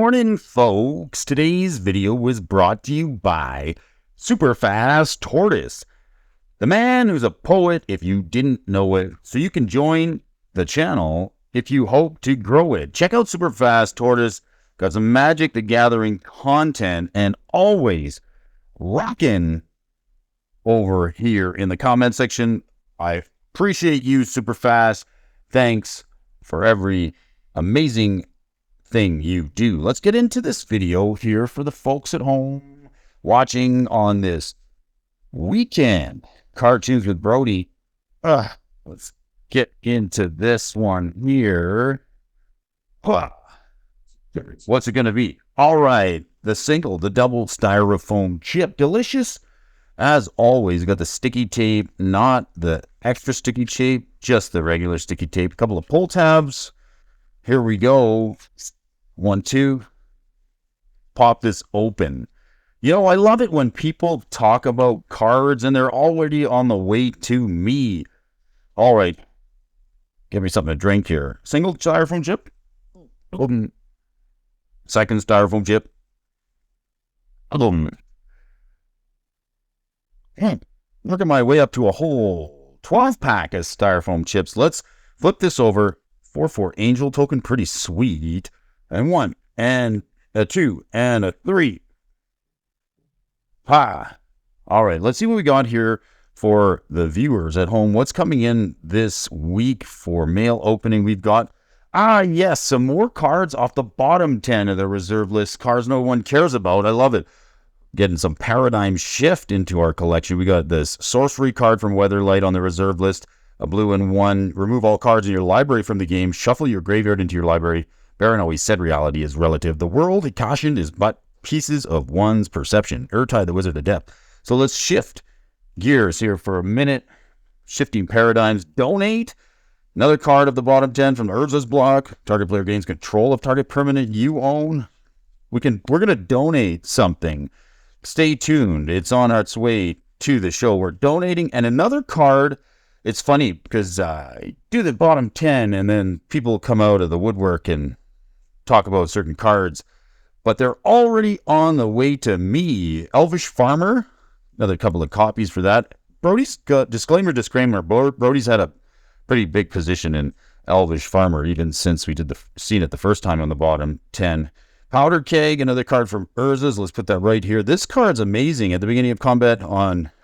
morning, folks. Today's video was brought to you by Superfast Tortoise, the man who's a poet if you didn't know it, so you can join the channel if you hope to grow it. Check out Superfast Tortoise. Got some Magic the Gathering content and always rocking over here in the comment section. I appreciate you, Superfast. Thanks for every amazing thing you do. Let's get into this video here for the folks at home watching on this weekend. Cartoons with Brody. Let's get into this one here. What's it going to be? All right, the single, the double styrofoam chip. Delicious as always. Got the sticky tape, not the extra sticky tape, just the regular sticky tape. A couple of pull tabs. Here we go. 1, 2. Pop this open. You know, I love it when people talk about cards and they're already on the way to me. All right. Give me something to drink here. Single styrofoam chip. Second styrofoam chip. Working my way up to a whole 12 pack of styrofoam chips. Let's flip this over. 4/4 angel token. Pretty sweet. And 1, and a 2, and a 3. All right, let's see what we got here for the viewers at home. What's coming in this week for mail opening? We've got, yes, some more cards off the bottom 10 of the reserve list. Cards no one cares about. I love it. Getting some paradigm shift into our collection. We got this sorcery card from Weatherlight on the reserve list. A blue and 1. Remove all cards in your library from the game. Shuffle your graveyard into your library. Baron always said reality is relative. The world, he cautioned, is but pieces of one's perception. Urtai, the Wizard of Depth. So let's shift gears here for a minute. Shifting paradigms. Donate. Another card of the bottom 10 from Urza's block. Target player gains control of target permanent you own. We're going to donate something. Stay tuned. It's on its way to the show. We're donating. And another card. It's funny because I do the bottom 10 and then people come out of the woodwork and talk about certain cards, but they're already on the way to me. Elvish Farmer, another couple of copies for that. Brody's got disclaimer. Brody's had a pretty big position in Elvish Farmer, even since we did seen it the first time on the bottom 10. Powder Keg, another card from Urza's. Let's put that right here. This card's amazing. At the beginning of combat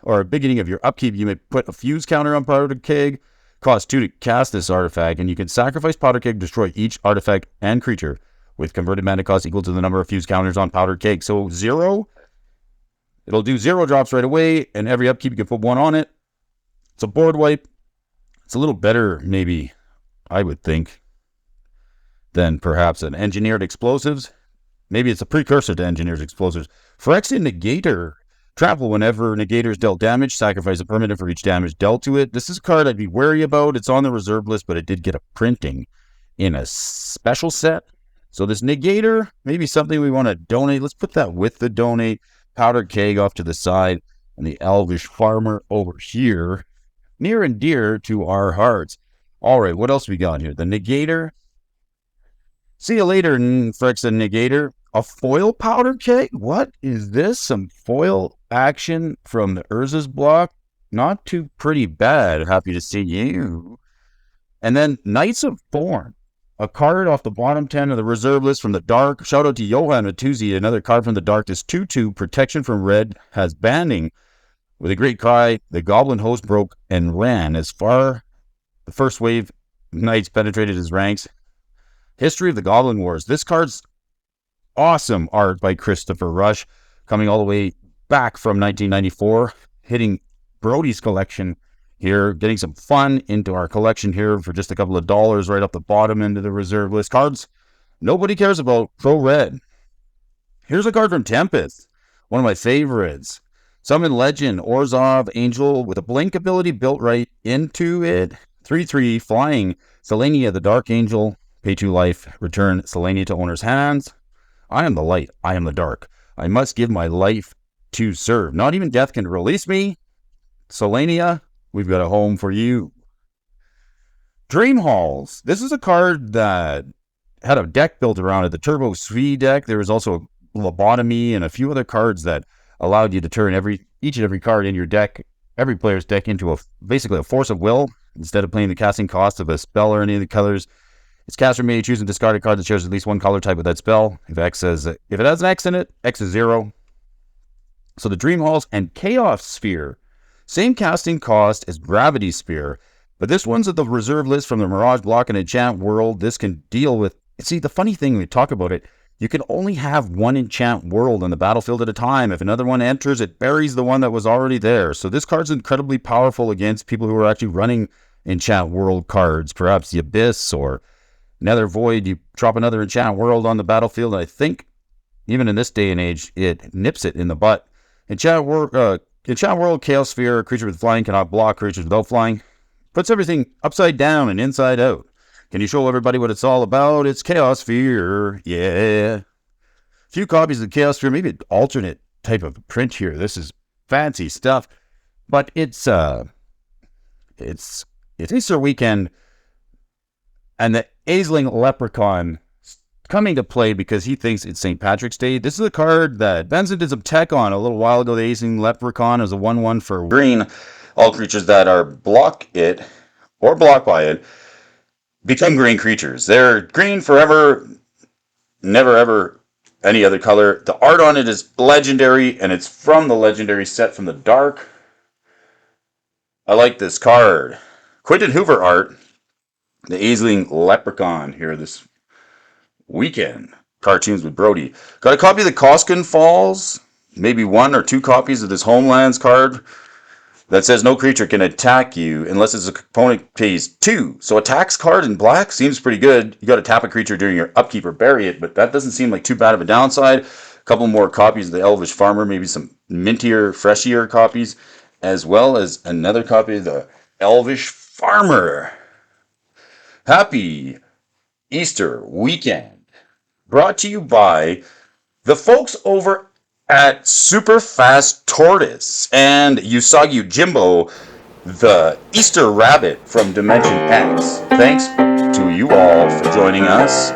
or beginning of your upkeep, you may put a fuse counter on Powder Keg. Cost 2 to cast this artifact, and you can sacrifice Powder Keg, destroy each artifact and creature with converted mana cost equal to the number of fuse counters on Powder Keg. So 0, it'll do 0 drops right away, and every upkeep you can put 1 on it. It's a board wipe. It's a little better, maybe, I would think, than perhaps an Engineered Explosives. Maybe it's a precursor to Engineered Explosives. Phyrexian Negator. Trample whenever Negator is dealt damage. Sacrifice a permanent for each damage dealt to it. This is a card I'd be wary about. It's on the reserve list, but it did get a printing in a special set. So this Negator, maybe something we want to donate. Let's put that with the donate. Powder Keg off to the side. And the Elvish Farmer over here. Near and dear to our hearts. All right, what else we got here? The Negator. See you later, Phyrexian Negator. A foil Powder Keg? What is this? Some foil action from the Urza's block? Not too pretty bad. Happy to see you. And then Knights of Thorn. A card off the bottom 10 of the reserve list from the Dark. Shout out to Johan Matuzzi. Another card from the Dark. This 2/2 protection from red has banding. With a great cry, the Goblin host broke and ran as far. The first wave Knights penetrated his ranks. History of the Goblin Wars. This card's awesome art by Christopher Rush, coming all the way back from 1994, hitting Brody's collection here, getting some fun into our collection here for just a couple of dollars right up the bottom end of the reserve list. Cards nobody cares about. Pro Red. Here's a card from Tempest, one of my favorites. Summon Legend, Orzhov Angel with a blink ability built right into it. 3/3 flying. Selenia the Dark Angel. Pay 2 life. Return Selenia to owner's hands. I am the light. I am the dark. I must give my life to serve. Not even death can release me. Selenia, we've got a home for you. Dream Halls. This is a card that had a deck built around it, the Turbo Svi deck. There was also a Lobotomy and a few other cards that allowed you to turn each and every card in your deck, every player's deck, into basically a force of will. Instead of playing the casting cost of a spell or any of the colors, its caster may choose and discard a card that shares at least one color type with that spell. If it has an X in it, X is 0. So the Dream Halls and Chaos Sphere, same casting cost as Gravity Sphere, but this one's at the reserve list from the Mirage block and Enchant World. This can deal with, see, the funny thing when we talk about it, you can only have one Enchant World on the battlefield at a time. If another one enters, it buries the one that was already there. So this card's incredibly powerful against people who are actually running Enchant World cards, perhaps the Abyss or Nether Void. You drop another Enchant World on the battlefield, and I think even in this day and age, it nips it in the butt. Enchant World Chaos Sphere, a creature with flying cannot block creatures without flying. Puts everything upside down and inside out. Can you show everybody what it's all about? It's Chaos Sphere, yeah. Few copies of Chaos Sphere, maybe an alternate type of print here. This is fancy stuff, but it's Easter weekend, and the Aisling Leprechaun coming to play because he thinks it's St. Patrick's Day. This is a card that Benson did some tech on a little while ago. The Aisling Leprechaun is a 1/1 for green. All creatures that are block it or blocked by it become green creatures. They're green forever, never ever any other color. The art on it is legendary, and it's from the legendary set from the Dark. I like this card. Quentin Hoover art, the Aisling Leprechaun here this weekend. Cartoons with Brody. Got a copy of the Koskin Falls, maybe 1 or 2 copies of this Homelands card that says no creature can attack you unless its opponent pays 2. So a tax card in black seems pretty good. You got to tap a creature during your upkeep or bury it, but that doesn't seem like too bad of a downside. A couple more copies of the Elvish Farmer, maybe some mintier, freshier copies, as well as another copy of the Elvish Farmer. Happy Easter weekend. Brought to you by the folks over at Super Fast Tortoise and Usagi Jimbo, the Easter Rabbit from Dimension X. Thanks to you all for joining us.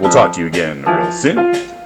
We'll talk to you again real soon.